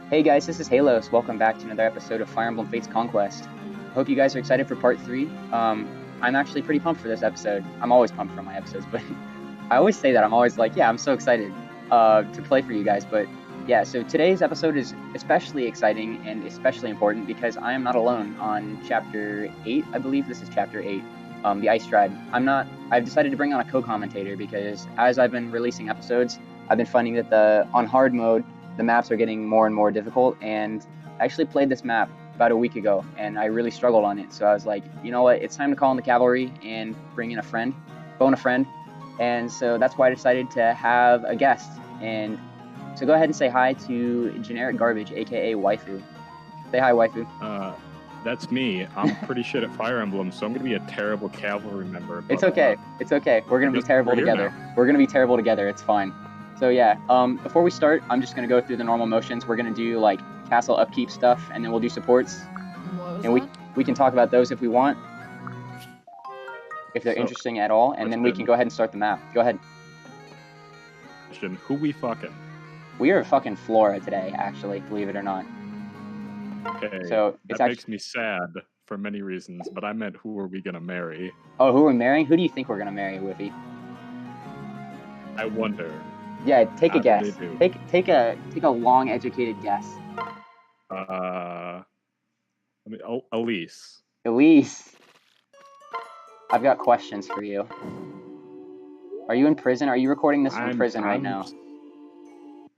Hey guys, this is Halos. Welcome back to another episode of Fire Emblem Fates Conquest. Hope you guys are excited for part 3. I'm actually pretty pumped for this episode. I'm always pumped for my episodes, but I always say that. I'm always like, yeah, I'm so excited to play for you guys. But yeah, so today's episode is especially exciting and especially important because I am not alone on Chapter 8. I believe this is Chapter 8, the Ice Tribe. I've decided to bring on a co-commentator because as I've been releasing episodes, I've been finding that on hard mode, the maps are getting more and more difficult, and I actually played this map about a week ago, and I really struggled on it, so I was like, you know what, it's time to call in the cavalry and bring in a friend, phone a friend, and so that's why I decided to have a guest, and so go ahead and say hi to Generic Garbage, aka Waifu. Say hi, Waifu. That's me. I'm pretty shit at Fire Emblem, so I'm gonna be a terrible cavalry member. It's okay, it's okay, we're gonna be terrible together. We're gonna be terrible together, it's fine. So yeah, before we start, I'm just going to go through the normal motions. We're going to do like castle upkeep stuff, and then we'll do supports. And we can talk about those if we want, if they're interesting at all, and then we can go ahead and start the map. Go ahead. Question, who we fucking? We are fucking Flora today, actually, believe it or not. Okay, so that makes me sad for many reasons, but I meant who are we going to marry? Oh, who we're marrying? Who do you think we're going to marry, Whiffy? I wonder. Yeah, take a guess. Take a long, educated guess. Elise. Elise. I've got questions for you. Are you in prison? Are you recording this from prison right now?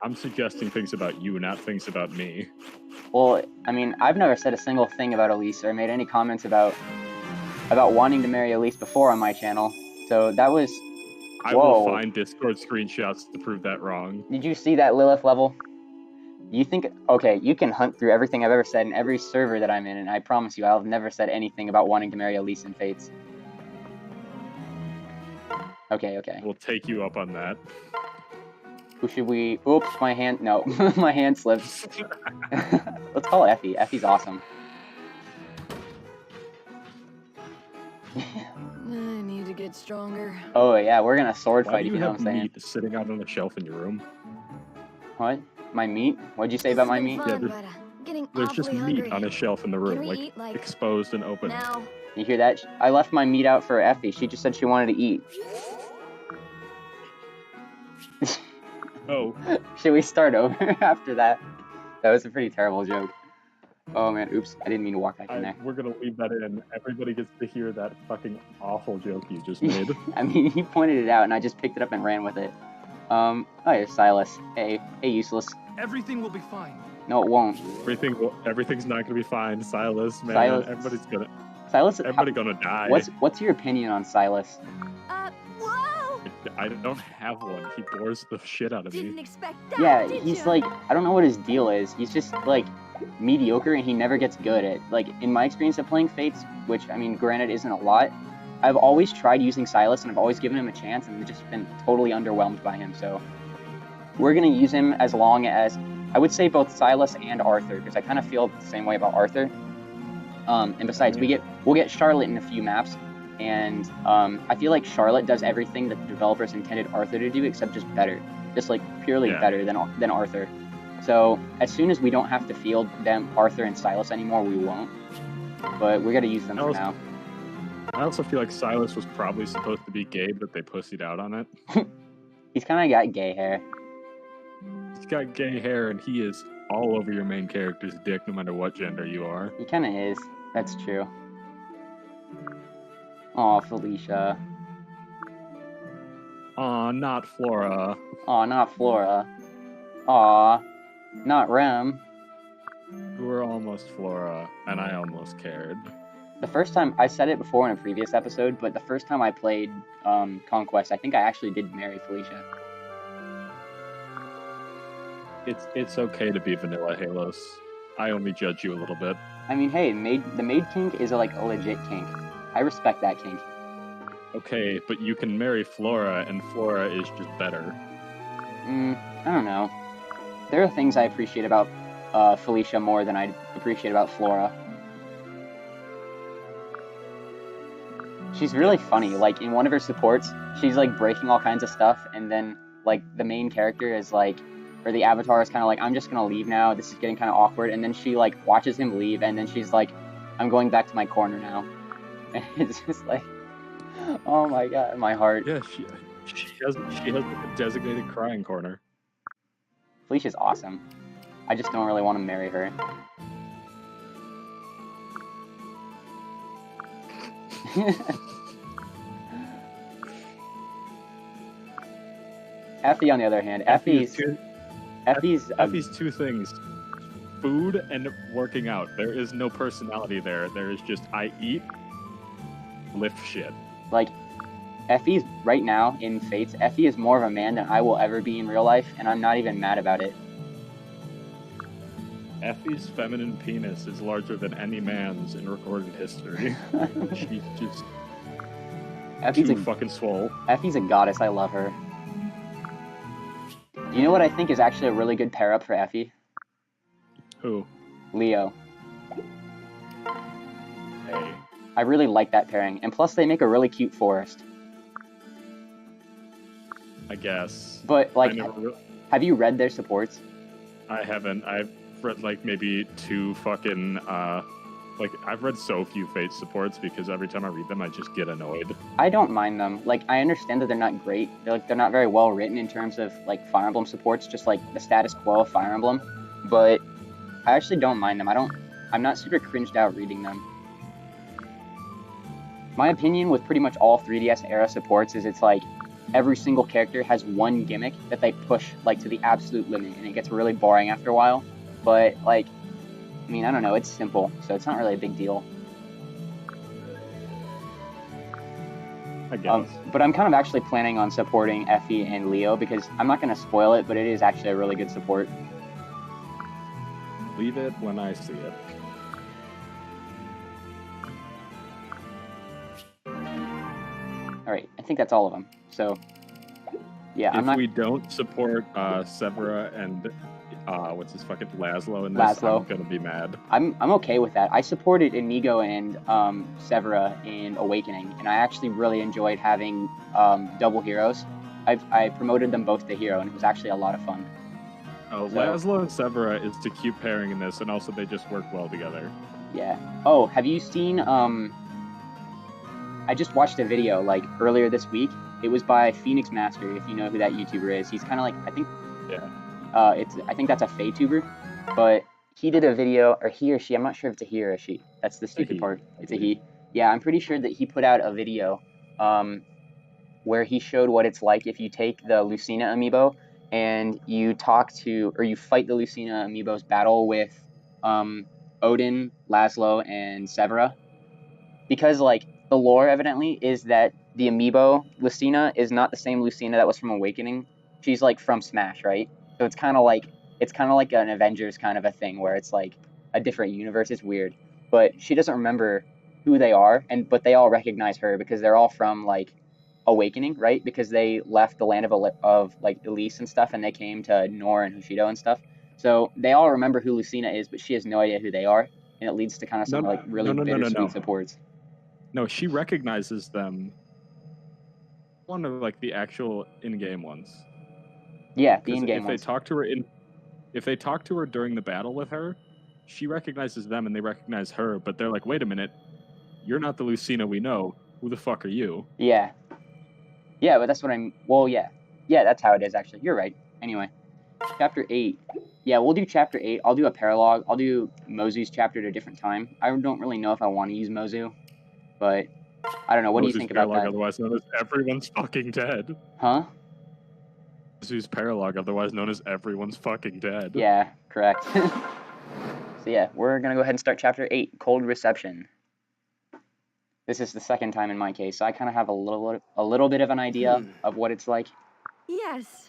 I'm suggesting things about you, not things about me. Well, I mean, I've never said a single thing about Elise or made any comments about wanting to marry Elise before on my channel. So that was... I will find Discord screenshots to prove that wrong. Did you see that Lilith level? You think... Okay, you can hunt through everything I've ever said in every server that I'm in, and I promise you, I'll have never said anything about wanting to marry Elise in Fates. Okay. We'll take you up on that. Who should we... Oops, my hand... No, my hand slipped. Let's call Effie. Effie's awesome. I need to get stronger. Oh yeah, we're gonna sword fight. You know what I'm saying? Meat sitting out on the shelf in your room. What? My meat? What'd you say about my meat? Fun, yeah, there's just meat on a shelf in the room, like exposed and open. Now? You hear that? I left my meat out for Effie. She just said she wanted to eat. Oh. Should we start over after that? That was a pretty terrible joke. Oh man, oops, I didn't mean to walk back in there. We're gonna leave that in. Everybody gets to hear that fucking awful joke you just made. I mean, he pointed it out and I just picked it up and ran with it. Oh, here's Silas. Hey, useless. Everything will be fine. No, it won't. Everything's not gonna be fine, Silas, man. Silas, everybody gonna die. What's your opinion on Silas? Whoa! I don't have one. He bores the shit out of me. Didn't expect that, Yeah, did he's ya? like, I don't know what his deal is. He's just like mediocre and he never gets good at, like, in my experience of playing Fates, which I mean granted isn't a lot, I've always tried using Silas and I've always given him a chance and just been totally underwhelmed by him. So we're gonna use him as long as, I would say both Silas and Arthur, because I kind of feel the same way about Arthur. And besides, we'll get Charlotte in a few maps, and I feel like Charlotte does everything that the developers intended Arthur to do, except just better, just like purely better than Arthur. So as soon as we don't have to field them, Arthur and Silas anymore, we won't. But we're gonna use them for now. I also feel like Silas was probably supposed to be gay, but they pussied out on it. He's kind of got gay hair. He's got gay hair, and he is all over your main character's dick, no matter what gender you are. He kind of is. That's true. Aw, Felicia. Aw, not Flora. Aw, not Flora. Aw, not Rem. You were almost Flora, and I almost cared. The first time, I said it before in a previous episode, but the first time I played Conquest, I think I actually did marry Felicia. It's okay to be vanilla, Halos. I only judge you a little bit. I mean, hey, the maid kink is like a legit kink. I respect that kink. Okay, but you can marry Flora, and Flora is just better. I don't know. There are things I appreciate about Felicia more than I appreciate about Flora. She's really funny. Like, in one of her supports, she's like breaking all kinds of stuff, and then like the main character is like or the avatar is kind of like, I'm just gonna leave now. This is getting kind of awkward. And then she like watches him leave, and then she's like, I'm going back to my corner now. And it's just like, oh my god, my heart. Yeah, she has a designated crying corner. Felicia's awesome. I just don't really want to marry her. Effie, on the other hand, Effie's two things: food and working out. There is no personality there. There is just I eat, lift shit. like Effie's right now in Fates. Effie is more of a man than I will ever be in real life, and I'm not even mad about it. Effie's feminine penis is larger than any man's in recorded history. She's just Effie's too fucking swole. Effie's a goddess. I love her. You know what I think is actually a really good pair up for Effie? Who? Leo. Hey. I really like that pairing, and plus they make a really cute forest. I guess. But like, I have you read their supports? I haven't. I've read like maybe two fucking like I've read so few Fate supports because every time I read them I just get annoyed. I don't mind them. Like, I understand that they're not great. They're not very well written in terms of like Fire Emblem supports, just like the status quo of Fire Emblem. But I actually don't mind them. I'm not super cringed out reading them. My opinion with pretty much all 3DS era supports is it's like every single character has one gimmick that they push like to the absolute limit, and it gets really boring after a while. But like, I mean, I don't know, it's simple, so it's not really a big deal. I guess. But I'm kind of actually planning on supporting Effie and Leo because I'm not going to spoil it, but it is actually a really good support. Leave it when I see it. Alright, I think that's all of them. So, yeah, If we don't support Severa and what's his fucking Laszlo in this, Laszlo. I'm gonna be mad. I'm okay with that. I supported Inigo and Severa in Awakening, and I actually really enjoyed having double heroes. I promoted them both to hero, and it was actually a lot of fun. Oh, So- Laszlo and Severa is the cute pairing in this, and also they just work well together. Yeah. Oh, have you seen I just watched a video like earlier this week. It was by Phoenix Master, if you know who that YouTuber is. He's kind of like, I think I think that's a Faytuber, but he did a video, or he or she, I'm not sure if it's a he or a she. That's the stupid part. It's a he. Yeah, I'm pretty sure that he put out a video where he showed what it's like if you take the Lucina amiibo and you talk to, or you fight the Lucina amiibo's battle with Odin, Laszlo, and Severa. Because, like, the lore, evidently, is that the amiibo Lucina is not the same Lucina that was from Awakening. She's, like, from Smash, right? So it's kind of like an Avengers kind of a thing where it's, like, a different universe. It's weird. But she doesn't remember who they are, but they all recognize her because they're all from, like, Awakening, right? Because they left the land of like, Elise and stuff, and they came to Nor and Hushido and stuff. So they all remember who Lucina is, but she has no idea who they are, and it leads to kind of some, like, really bittersweet supports. No, she recognizes them. One of like the actual in-game ones. Yeah, the in-game ones. If they talk to her during the battle with her, she recognizes them and they recognize her, but they're like, wait a minute, you're not the Lucina we know. Who the fuck are you? Yeah. Yeah, but that's what I'm... Well, yeah. Yeah, that's how it is, actually. You're right. Anyway. Chapter 8. Yeah, we'll do Chapter 8. I'll do a paralogue. I'll do Mozu's chapter at a different time. I don't really know if I want to use Mozu, but I don't know. What do you think about that? Otherwise known as Everyone's Fucking Dead. Huh? Mozu's paralogue, otherwise known as Everyone's Fucking Dead. Yeah, correct. So yeah, we're going to go ahead and start Chapter 8, Cold Reception. This is the second time in my case, so I kind of have a little bit of an idea of what it's like. Yes.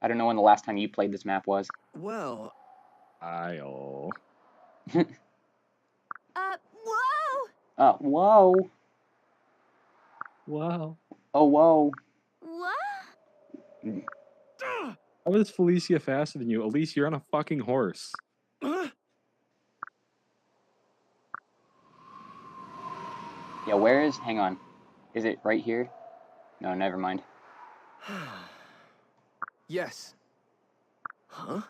I don't know when the last time you played this map was. Well, Whoa. Oh, whoa. Wow. Oh, whoa. What? How is Felicia faster than you? Elise, you're on a fucking horse. Yeah, where is... Hang on. Is it right here? No, never mind. yes. Huh?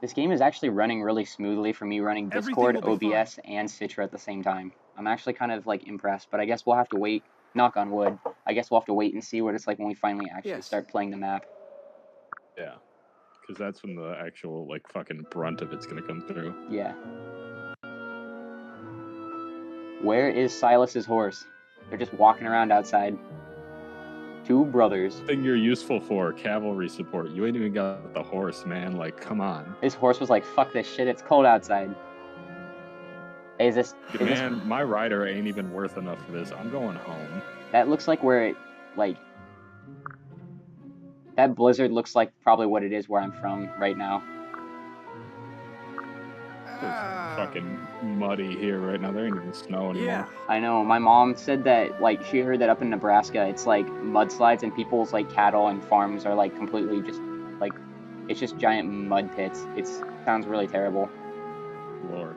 This game is actually running really smoothly for me running Discord, Everything will be OBS, and Citra at the same time. I'm actually kind of like impressed, but I guess we'll have to wait. Knock on wood. I guess we'll have to wait and see what it's like when we finally actually start playing the map. Yeah. Because that's when the actual, like, fucking brunt of it's gonna come through. Yeah. Where is Silas's horse? They're just walking around outside. Two brothers. Thing you're useful for, cavalry support. You ain't even got the horse, man. Like, come on. His horse was like, fuck this shit, it's cold outside. Hey, is this... Man, my rider ain't even worth enough for this. I'm going home. That looks like where it, like... That blizzard looks like probably what it is where I'm from right now. It's fucking muddy here right now. There ain't even snow anymore. Yeah. I know, my mom said that, like, she heard that up in Nebraska, it's like mudslides and people's, like, cattle and farms are, like, completely just, like, it's just giant mud pits. It sounds really terrible. Lord.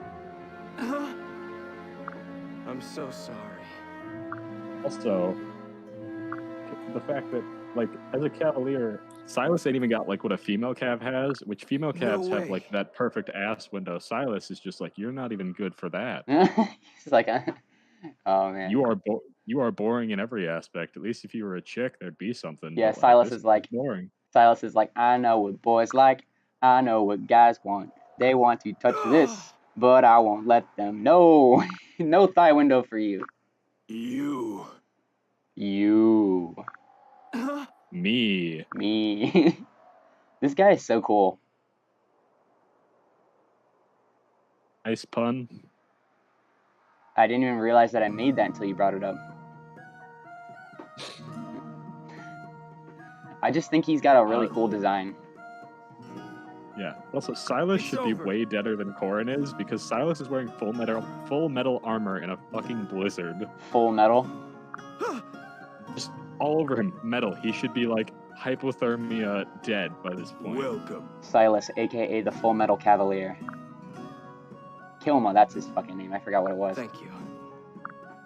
I'm so sorry. Also, the fact that, like, as a cavalier, Silas ain't even got, like, what a female cav has, which female calves have, like, that perfect ass window. Silas is just like, you're not even good for that. He's like, oh, man. You are boring in every aspect. At least if you were a chick, there'd be something. Yeah, but, Silas is like, boring. Silas is like, I know what boys like. I know what guys want. They want to touch this, but I won't let them. No, no thigh window for you. You. Me. This guy is so cool. Nice pun. I didn't even realize that I made that until you brought it up. I just think he's got a really cool design. Yeah. Also, Silas should be way deader than Corrin is, because Silas is wearing full metal armor in a fucking blizzard. Full metal? Just all over him, metal. He should be, like, hypothermia dead by this point. Welcome. Silas, aka the Full Metal Cavalier. Kilma, that's his fucking name. I forgot what it was. Thank you.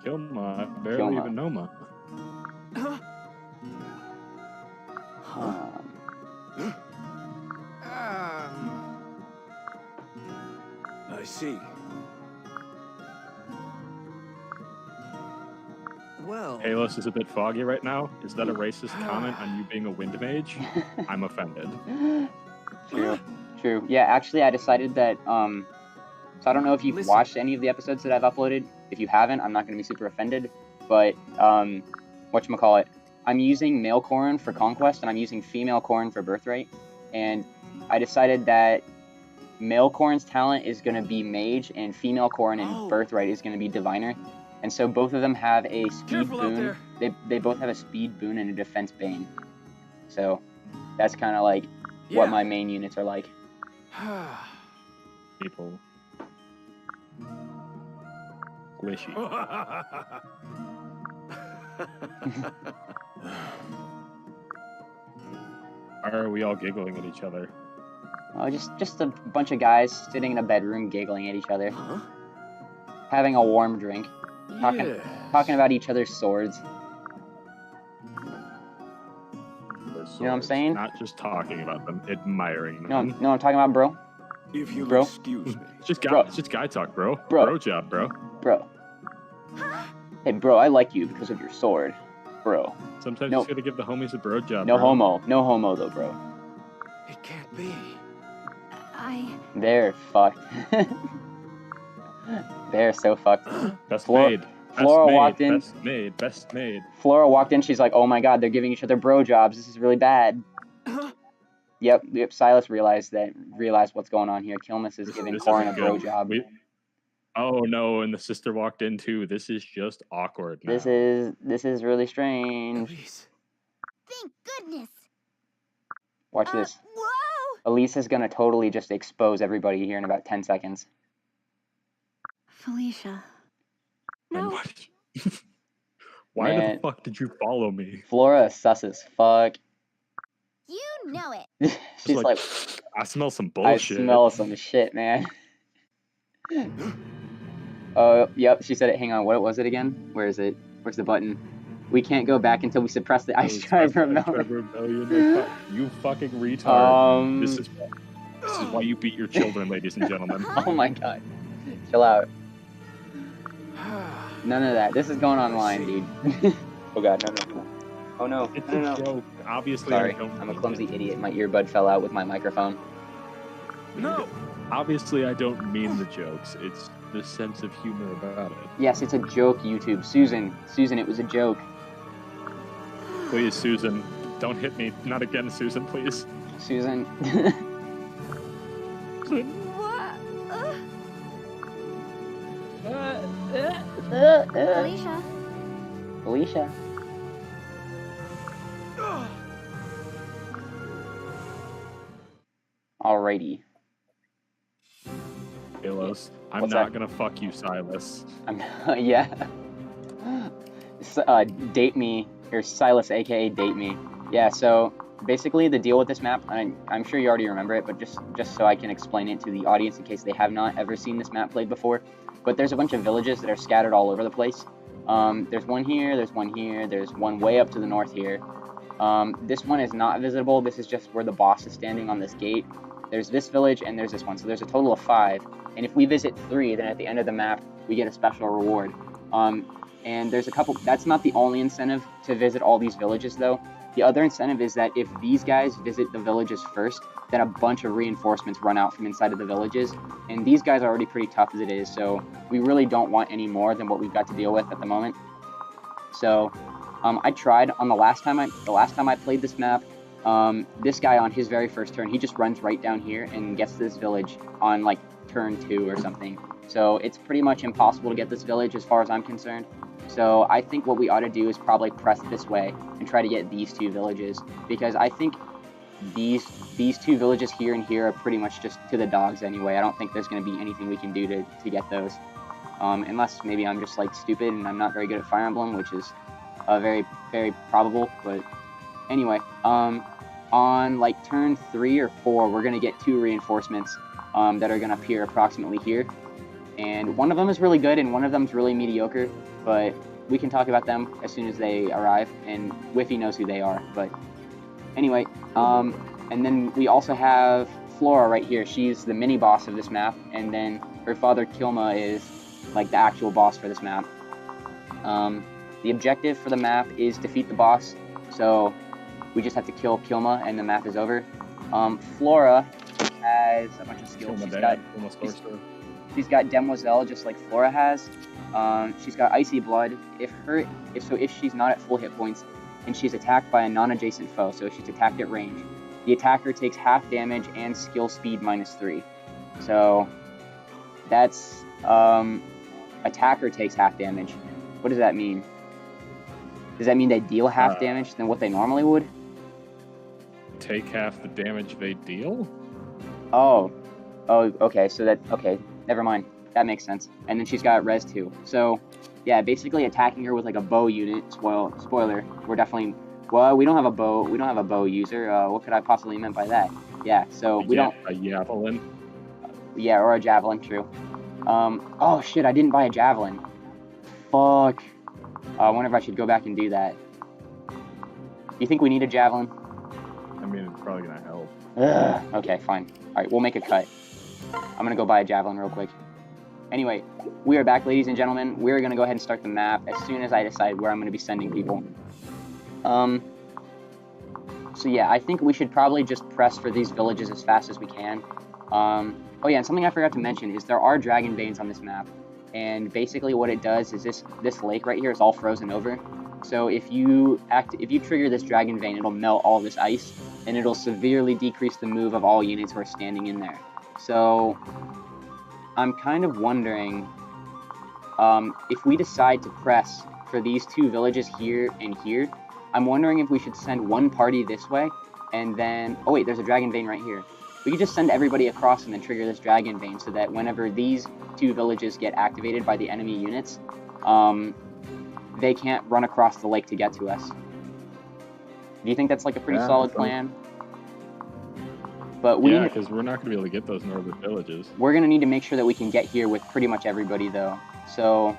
Kilma, I barely even know Ma. I see. Well, Halos is a bit foggy right now. Is that a racist comment on you being a wind mage? I'm offended. True. Yeah, actually, I decided that, so I don't know if you've watched any of the episodes that I've uploaded. If you haven't, I'm not going to be super offended. But, whatchamacallit, I'm using male Corrin for Conquest, and I'm using female Corrin for Birthright. And I decided that male Corrin's talent is going to be Mage, and female Corrin in Birthright is going to be Diviner. And so both of them have a speed boon. They both have a speed boon and a defense bane. So that's kind of like what my main units are like. People. Squishy. Why are we all giggling at each other? Oh, just a bunch of guys sitting in a bedroom giggling at each other. Having a warm drink. Talking about each other's swords. You know what I'm saying? Not just talking about them, admiring them. No, I'm talking about, bro. If you'll bro. excuse me. It's just guy talk, bro. Bro job, bro. Bro. Hey, bro, I like you because of your sword. Bro. Sometimes you just gotta give the homies a bro job, No bro. homo. No homo, though, bro. It can't be. They're fucked. They're so fucked. Flora walked in. Best made. Flora walked in. She's like, "Oh my god, they're giving each other bro jobs. This is really bad." Yep. Silas realized what's going on here. Kilmus is giving Corrin a bro job. Oh no! And the sister walked in too. This is just awkward. Now. This is really strange. Elise. Thank goodness. Watch this. Whoa! Elise is gonna totally just expose everybody here in about 10 seconds. Felicia. No. Why the fuck did you follow me? Flora is sus as fuck. You know it. She's like, I smell some bullshit. I smell some shit, man. Oh, yep, she said it. Hang on, what was it again? Where is it? Where's the button? We can't go back until we suppress the Ice Tribe Rebellion. You fucking retard. This is This is why you beat your children, ladies and gentlemen. Oh my god. Chill out. None of that. This is going online, dude. Oh god, no. Oh no. It's No. a joke. Obviously, Sorry, I don't I'm a mean clumsy it. idiot. My earbud fell out with my microphone. No! Obviously, I don't mean the jokes. It's the sense of humor about it. Yes, it's a joke, YouTube. Susan, it was a joke. Please, Susan, don't hit me. Not again, Susan, please. Susan. What? Alicia. Alicia. Alrighty. Halos, I'm What's not that? gonna fuck you, Silas. Yeah. Date me, or Silas, aka Date Me. Yeah, so basically the deal with this map, I'm sure you already remember it, but just so I can explain it to the audience in case they have not ever seen this map played before. But there's a bunch of villages that are scattered all over the place. There's one here, there's one way up to the north here. This one is not visible, this is just where the boss is standing on this gate. There's this village, and there's this one, so there's a total of 5. And if we visit 3, then at the end of the map, we get a special reward. And there's a couple, that's not the only incentive to visit all these villages, though. The other incentive is that if these guys visit the villages first, then a bunch of reinforcements run out from inside of the villages. And these guys are already pretty tough as it is, so we really don't want any more than what we've got to deal with at the moment. So, I tried on the last time I played this map. This guy on his very first turn, he just runs right down here and gets this village on like turn 2 or something. So it's pretty much impossible to get this village as far as I'm concerned. So I think what we ought to do is probably press this way and try to get these 2 villages, because I think these 2 villages here and here are pretty much just to the dogs anyway. I don't think there's going to be anything we can do to get those. Unless maybe I'm just like stupid and I'm not very good at Fire Emblem, which is very, very probable, but anyway, on like turn 3 or 4, we're gonna get 2 reinforcements that are gonna appear approximately here, and one of them is really good and one of them is really mediocre, but we can talk about them as soon as they arrive, and Waifu knows who they are. But anyway, and then we also have Flora right here. She's the mini boss of this map, and then her father Kilma is like the actual boss for this map. The objective for the map is defeat the boss, so we just have to kill Kilma and the map is over. Flora has a bunch of skills. She's got Demoiselle just like Flora has. She's got Icy Blood. If she's not at full hit points and she's attacked by a non-adjacent foe, so she's attacked at range, the attacker takes half damage and skill speed -3. So that's attacker takes half damage. What does that mean? Does that mean they deal half damage than what they normally would? Take half the damage they deal? Oh, okay, okay, never mind. That makes sense. And then she's got res 2. So, yeah, basically attacking her with like a bow unit, spoiler, we're definitely, well, we don't have a bow user. What could I possibly meant by that? Yeah, so we don't. A javelin? Yeah, or a javelin, true. Oh shit, I didn't buy a javelin. Fuck. I wonder if I should go back and do that. You think we need a javelin? I mean, it's probably gonna help. Okay, fine. Alright, we'll make a cut. I'm gonna go buy a javelin real quick. Anyway, we are back, ladies and gentlemen. We're gonna go ahead and start the map as soon as I decide where I'm gonna be sending people. So yeah, I think we should probably just press for these villages as fast as we can. Oh yeah, and something I forgot to mention is there are dragon veins on this map. And basically what it does is this lake right here is all frozen over. So if you trigger this dragon vein, it'll melt all this ice, and it'll severely decrease the move of all units who are standing in there. So I'm kind of wondering if we decide to press for these 2 villages here and here, I'm wondering if we should send one party this way, and then, oh wait, there's a dragon vein right here. We could just send everybody across and then trigger this dragon vein so that whenever these 2 villages get activated by the enemy units, they can't run across the lake to get to us. Do you think that's like a pretty solid plan? But yeah, because we're not going to be able to get those northern villages. We're going to need to make sure that we can get here with pretty much everybody, though. So,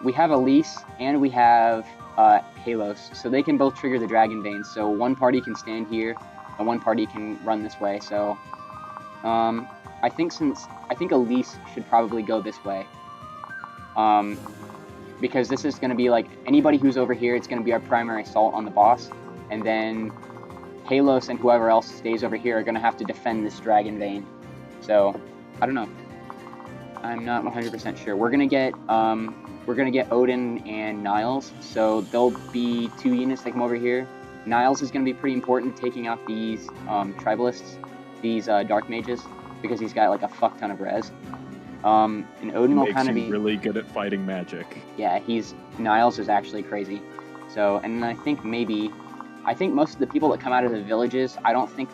we have Elise and we have Halos, so they can both trigger the dragon veins. So one party can stand here, and one party can run this way. So I think Elise should probably go this way. Because this is going to be like, anybody who's over here, it's going to be our primary assault on the boss. And then Halos and whoever else stays over here are going to have to defend this dragon vein. So, I don't know. I'm not 100% sure. We're going to get Odin and Niles. So there'll be 2 units that come over here. Niles is going to be pretty important, taking out these tribalists, these dark mages, because he's got like a fuck ton of res. And Odin will kind of be really good at fighting magic. Yeah, Niles is actually crazy. So, and I think most of the people that come out of the villages, I don't think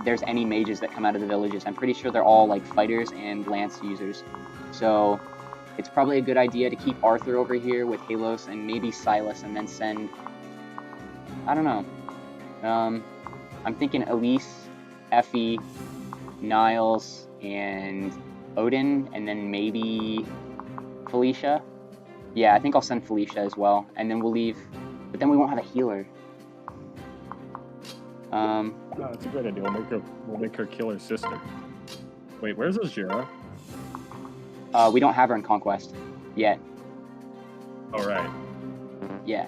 there's any mages that come out of the villages. I'm pretty sure they're all like fighters and lance users. So, it's probably a good idea to keep Arthur over here with Halos and maybe Silas, and then send, I don't know. I'm thinking Elise, FE, Niles, and Odin, and then maybe Felicia. Yeah, I think I'll send Felicia as well, and then we'll leave, but then we won't have a healer. No, that's a great idea. We'll make her kill her sister. Wait, where's Azura? We don't have her in Conquest yet. All right. Yeah.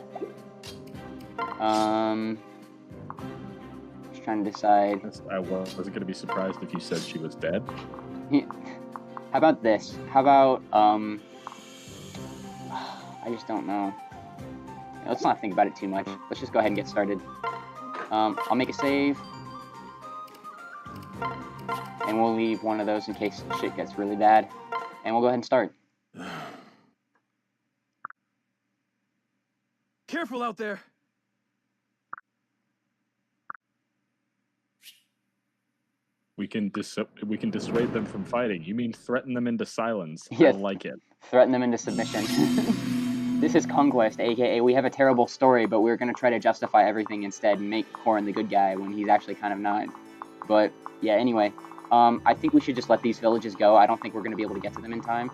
Just trying to decide. I wasn't gonna be surprised if you said she was dead. How about this? How about, I just don't know. Let's not think about it too much. Let's just go ahead and get started. I'll make a save. And we'll leave one of those in case shit gets really bad. And we'll go ahead and start. Careful out there. We can dissuade them from fighting. You mean threaten them into silence? Yeah. I don't like it. Threaten them into submission. This is Conquest, aka we have a terrible story, but we're going to try to justify everything instead and make Corrin the good guy when he's actually kind of not. But, yeah, anyway. I think we should just let these villages go. I don't think we're going to be able to get to them in time.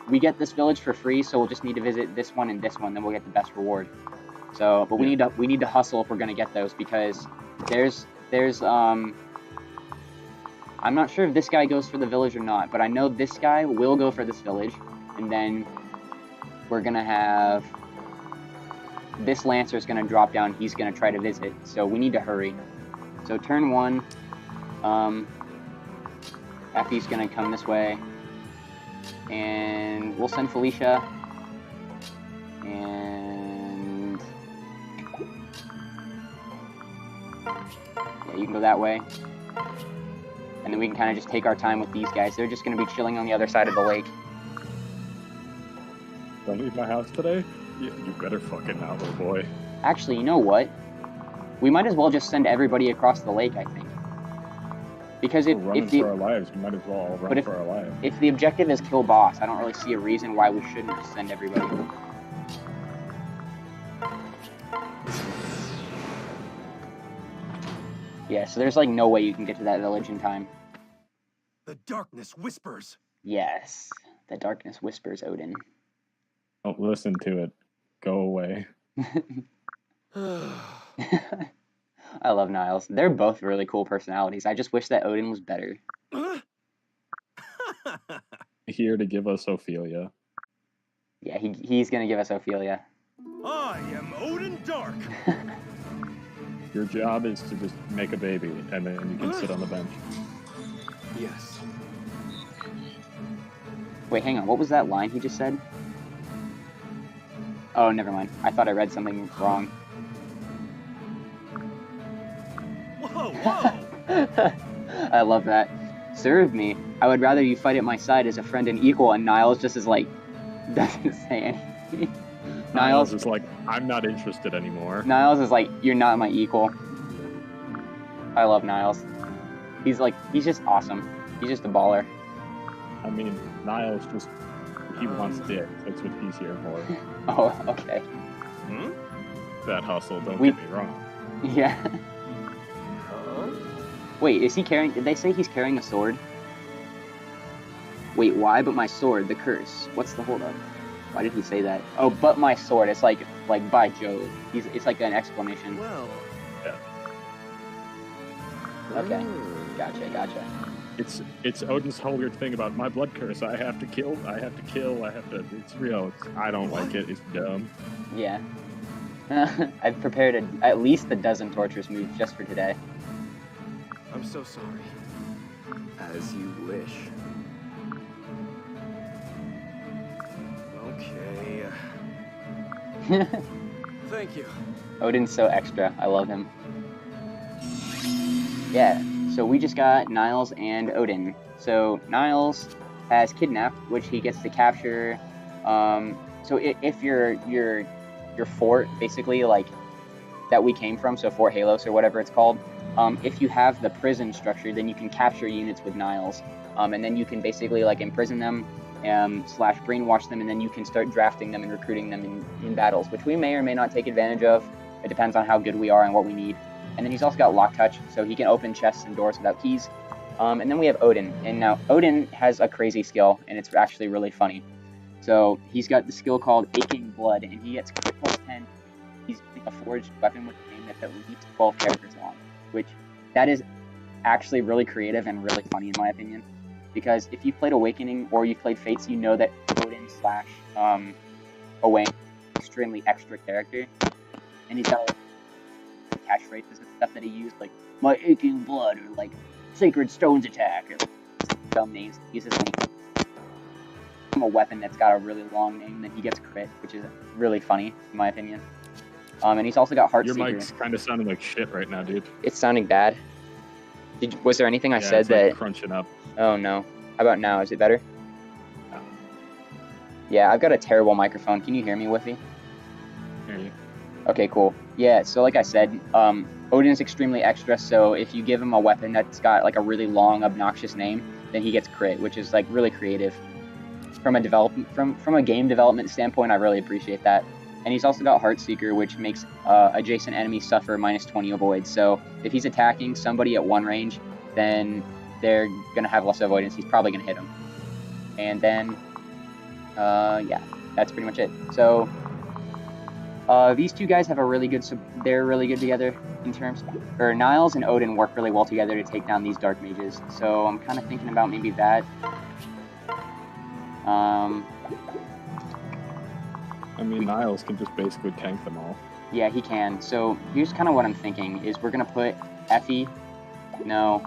We get this village for free, so we'll just need to visit this one and this one, then we'll get the best reward. So, but we need to hustle if we're going to get those, because there's I'm not sure if this guy goes for the village or not, but I know this guy will go for this village, and then we're going to have this Lancer is going to drop down, he's going to try to visit, so we need to hurry. So turn 1, FE's going to come this way, and we'll send Felicia, and yeah, you can go that way. And then we can kind of just take our time with these guys. They're just going to be chilling on the other side of the lake. Don't leave my house today? You better fucking not, little boy. Actually, you know what? We might as well just send everybody across the lake, I think. Because if for our lives, we might as well run for our lives. If the objective is kill boss, I don't really see a reason why we shouldn't just send everybody. Yeah, so there's like no way you can get to that village in time. The darkness whispers. Yes, the darkness whispers, Odin. Don't listen to it. Go away. I love Niles. They're both really cool personalities. I just wish that Odin was better. Here to give us Ophelia. Yeah, he's gonna give us Ophelia. I am Odin Dark. Your job is to just make a baby, and then you can sit on the bench. Yes. Wait, hang on. What was that line he just said? Oh, never mind. I thought I read something wrong. Whoa, whoa! I love that. Serve me. I would rather you fight at my side as a friend and equal, and Niles just is like, doesn't say anything. Niles is like, I'm not interested anymore. Niles is like, you're not my equal. I love Niles. He's just awesome. He's just a baller. I mean, Niles just, he wants dick. That's what he's here for. Oh, okay. Hmm? That hustle, don't get me wrong. Yeah. Wait, is he carrying, did they say he's carrying a sword? Wait, why but my sword, the curse? What's the holdup? Why did he say that? Oh, but my sword. It's like by Jove. It's like an exclamation. Well. Yeah. Okay. Gotcha. it's Odin's whole weird thing about my blood curse. I have to kill. It's real. I don't like it. It's dumb. Yeah. I've prepared at least a dozen torturous moves just for today. I'm so sorry. As you wish. Okay. Thank you. Odin's so extra. I love him. Yeah, so we just got Niles and Odin. So Niles has kidnapped, which he gets to capture. So if your fort, basically, like, that we came from, so Fort Halos or whatever it's called, if you have the prison structure, then you can capture units with Niles. And then you can basically, like, imprison them, / brainwash them, and then you can start drafting them and recruiting them in battles, which we may or may not take advantage of. It depends on how good we are and what we need. And then he's also got lock touch, so he can open chests and doors without keys. And then we have Odin. And now Odin has a crazy skill, and it's actually really funny. So he's got the skill called Aching Blood, and he gets crit plus 10. He's a forged weapon with a name that's at least 12 characters long, which that is actually really creative and really funny in my opinion. Because if you've played Awakening or you've played Fates, you know that Odin / Owain is an extremely extra character. And he's got catchphrases and stuff that he used, like my aching blood, or like sacred stones attack, or dumb names he uses. A weapon that's got a really long name, then he gets crit, which is really funny in my opinion. And he's also got Heartseeker. Your mic's kind of sounding like shit right now, dude. It's sounding bad. Was there anything I said it's that? Like crunching up. Oh no. How about now? Is it better? No. Yeah, I've got a terrible microphone. Can you hear me, Whiffy? Hear you. Okay, cool. Yeah, so like I said, Odin's extremely extra, so if you give him a weapon that's got like a really long, obnoxious name, then he gets crit, which is like really creative. From a game development standpoint, I really appreciate that. And he's also got Heartseeker, which makes adjacent enemies suffer -20 avoid. So if he's attacking somebody at one range, then they're gonna have less avoidance. He's probably gonna hit them. And then, yeah, that's pretty much it. So these two guys have a really good. They're really good together in terms. Or Niles and Odin work really well together to take down these dark mages. So I'm kind of thinking about maybe that. I mean, Niles can just basically tank them all. Yeah, he can. So here's kind of what I'm thinking, is we're going to put FE. No.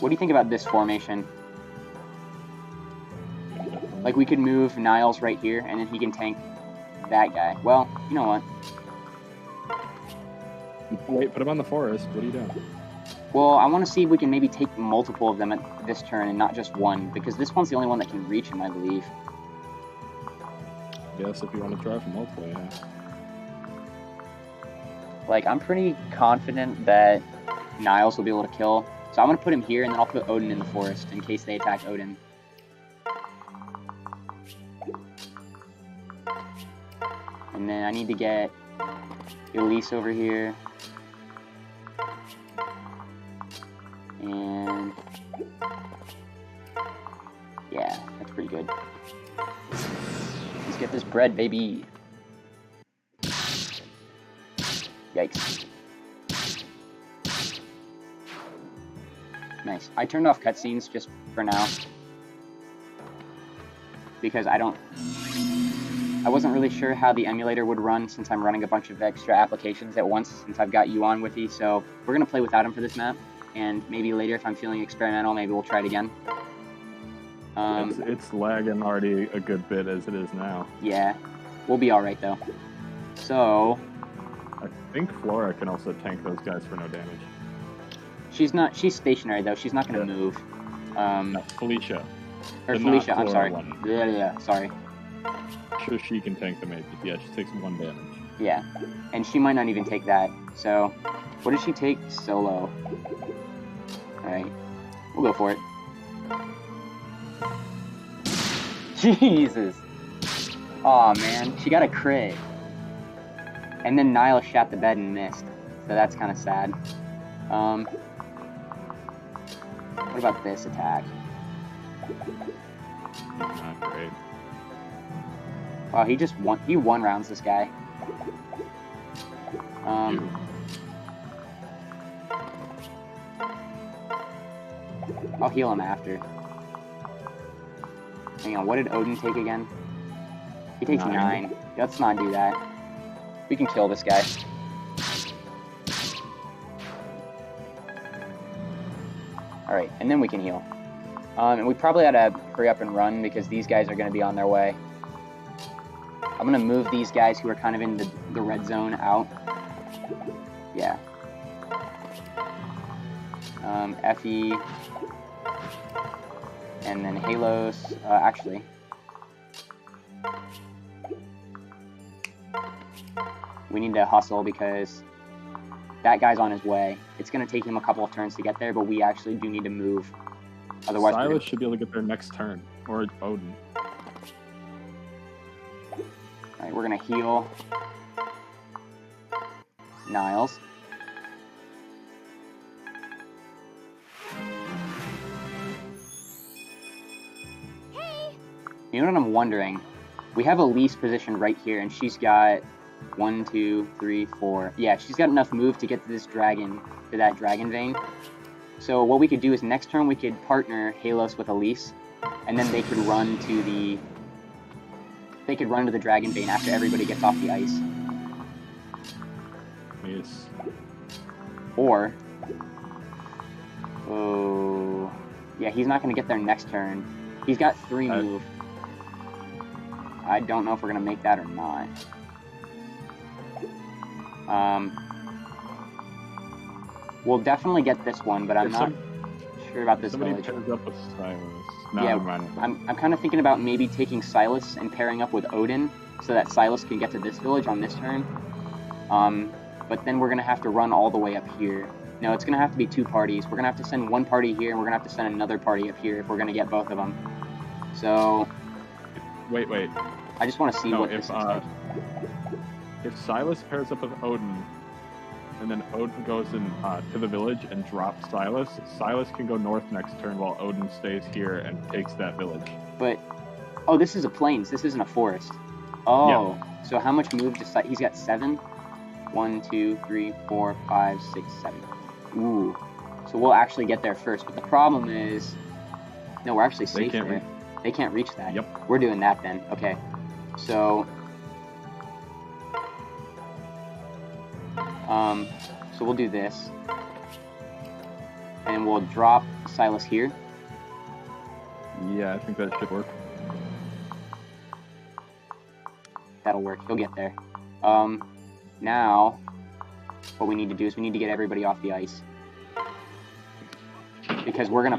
What do you think about this formation? Like, we could move Niles right here, and then he can tank that guy. Well, you know what? Wait, put him on the forest. What are you doing? Well, I want to see if we can maybe take multiple of them at this turn and not just one, because this one's the only one that can reach him, I believe. Yes, if you want to try for multiple, yeah. Like, I'm pretty confident that Niles will be able to kill. So I'm going to put him here, and then I'll put Odin in the forest in case they attack Odin. And then I need to get Elise over here. And yeah, that's pretty good. Let's get this bread, baby. Yikes. Nice. I turned off cutscenes just for now. Because I wasn't really sure how the emulator would run since I'm running a bunch of extra applications at once since I've got you on with me. So we're going to play without him for this map. And maybe later, if I'm feeling experimental, maybe we'll try it again. It's lagging already a good bit as it is now. Yeah, we'll be all right though. So I think Flora can also tank those guys for no damage. she's stationary though. She's not going to move. No, Felicia. Or The Felicia. not I'm sorry. Flora one. Yeah. Sorry. Sure, she can tank the mages. Yeah, she takes 1 damage. Yeah, and she might not even take that. So, what does she take solo? Alright, we'll go for it. Jesus! Aw, man, she got a crit. And then Niles shot the bed and missed. So that's kind of sad. What about this attack? Not great. Wow, he one rounds this guy. I'll heal him after. Hang on, what did Odin take again? He takes 9. Let's not do that. We can kill this guy. Alright, and then we can heal. And we probably ought to hurry up and run because these guys are going to be on their way. I'm going to move these guys who are kind of in the red zone out. Yeah. FE. And then Halos. Actually. We need to hustle because that guy's on his way. It's going to take him a couple of turns to get there, but we actually do need to move. Otherwise, Silas should be able to get there next turn. Or Odin. Alright, we're going to heal Niles. Hey! You know what I'm wondering? We have Elise positioned right here, and she's got 1, 2, 3, 4. Yeah, she's got enough move to get to this dragon, to that dragon vein. So what we could do is next turn we could partner Halos with Elise, and then they could run to the dragon vein after everybody gets off the ice. Yes. Or, oh, yeah, he's not going to get there next turn. He's got 3 move. I don't know if we're going to make that or not. We'll definitely get this one, but I'm not sure about this village. Somebody pairs up with Silas. No, Yeah, never mind. I'm kind of thinking about maybe taking Silas and pairing up with Odin so that Silas can get to this village on this turn. But then we're going to have to run all the way up here. No, it's going to have to be 2 parties. We're going to have to send 1 party here, and we're going to have to send another party up here if we're going to get both of them. So... Wait. I just want to see what this looks like. If Silas pairs up with Odin, and then Odin goes in to the village and drops Silas, Silas can go north next turn while Odin stays here and takes that village. But, oh, this is a plains. This isn't a forest. Oh, yeah. So how much move does he's got 7? 1, 2, 3, 4, 5, 6, 7. Ooh. So we'll actually get there first. But the problem is, no, we're actually safe there. They can't reach that. Yep. We're doing that then. Okay. So, so we'll do this. And we'll drop Silas here. Yeah, I think that should work. That'll work. He'll get there. Now, what we need to do is we need to get everybody off the ice. Because we're gonna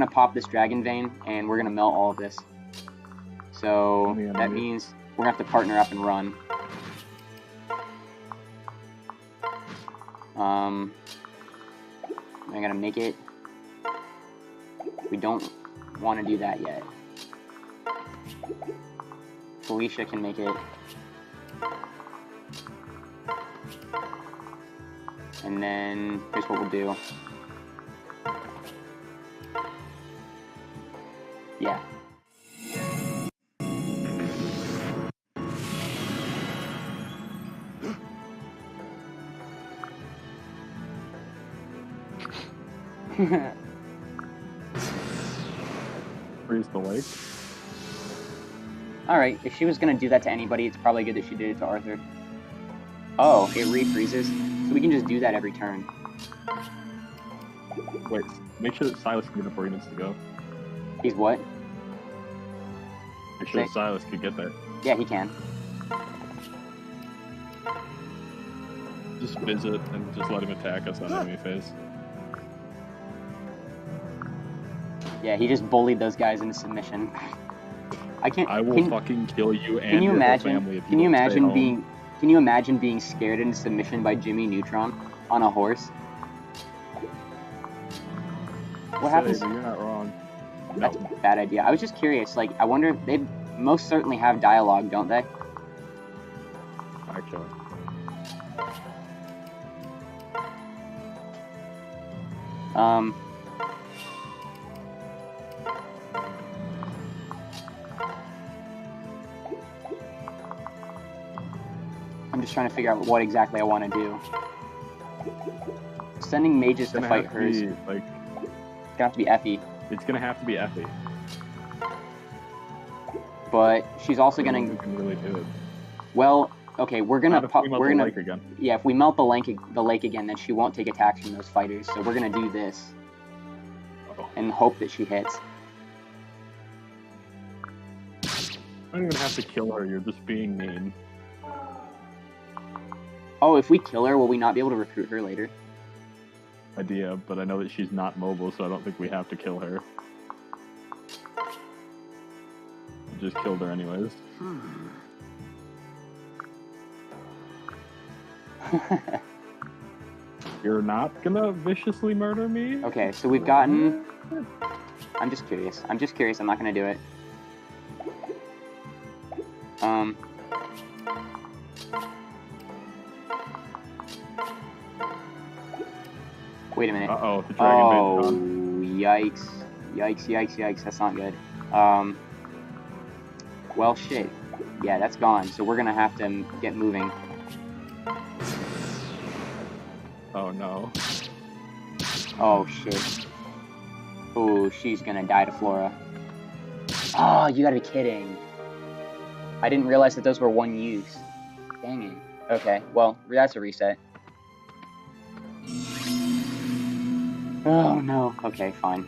pop this dragon vein, and we're gonna melt all of this. So that means we're gonna have to partner up and run. I gotta make it. We don't want to do that yet. Felicia can make it. And then here's what we'll do. Yeah. Freeze the lake. Alright, if she was gonna do that to anybody, it's probably good that she did it to Arthur. Oh, it refreezes. So we can just do that every turn. Wait, make sure that Silas can get up where he needs to go. He's what? Make sure that Silas can get there. Yeah, he can. Just visit and just let him attack us on enemy phase. Yeah, he just bullied those guys into submission. I can't. I will fucking kill you and your whole family if you Can you don't stay imagine home. being? Can you imagine being scared into submission by Jimmy Neutron on a horse? What happens? You're not wrong. That's a bad idea. I was just curious. Like, I wonder. They most certainly have dialogue, don't they? Actually. I'm just trying to figure out what exactly I want to do. Sending mages to fight hers. Like, gonna have to be FE. It's gonna have to be FE. But she's also I don't gonna. think we can really do it. Well, okay, we're gonna. Not if we melt We're the gonna. lake again. Yeah, if we melt the lake again, then she won't take attacks from those fighters. So we're gonna do this Oh. and hope that she hits. I don't even have to kill her. You're just being mean. Oh, if we kill her, will we not be able to recruit her later? Idea, but I know that she's not mobile, so I don't think we have to kill her. Just killed her anyways. You're not gonna viciously murder me? Okay, so we've gotten. I'm just curious. I'm not gonna do it. Wait a minute. Uh-oh, the dragon bait's gone. Yikes. Yikes. That's not good. Well, shit. Yeah, that's gone. So we're gonna have to get moving. Oh, no. Oh, shit. Oh, she's gonna die to Flora. Oh, you gotta be kidding. I didn't realize that those were one use. Dang it. Okay, well, that's a reset. Oh, no. Okay, fine.